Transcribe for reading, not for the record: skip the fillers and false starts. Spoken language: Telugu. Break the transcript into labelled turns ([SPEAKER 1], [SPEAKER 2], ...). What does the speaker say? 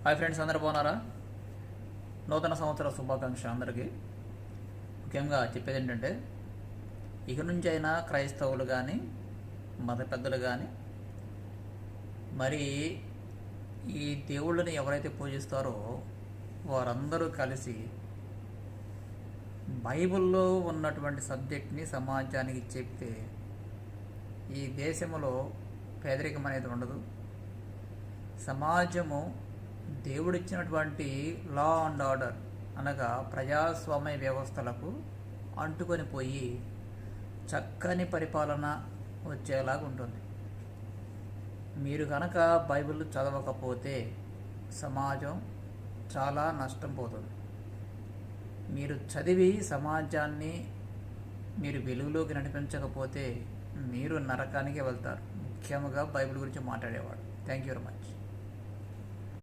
[SPEAKER 1] హాయ్ ఫ్రెండ్స్, అందరూ బాగున్నారా? నూతన సంవత్సర శుభాకాంక్ష అందరికీ. ముఖ్యంగా చెప్పేది ఏంటంటే, ఇక నుంచి అయినా క్రైస్తవులు కానీ మత పెద్దలు కానీ మరి ఈ దేవుళ్ళని ఎవరైతే పూజిస్తారో వారందరూ కలిసి బైబిల్లో ఉన్నటువంటి సబ్జెక్ట్ని సమాజానికి చెప్తే ఈ దేశంలో పేదరికం అనేది ఉండదు. సమాజము దేవుడిచ్చినటువంటి లా అండ్ ఆర్డర్ అనగా ప్రజాస్వామ్య వ్యవస్థలకు అంటుకొని పోయి చక్కని పరిపాలన వచ్చేలాగా ఉంటుంది. మీరు కనుక బైబిల్ చదవకపోతే సమాజం చాలా నష్టం పోతుంది. మీరు చదివి సమాజాన్ని మీరు వెలుగులోకి నడిపించకపోతే మీరు నరకానికి వెళ్తారు. ముఖ్యంగా బైబిల్ గురించి మాట్లాడేవాడు. Thank you very much.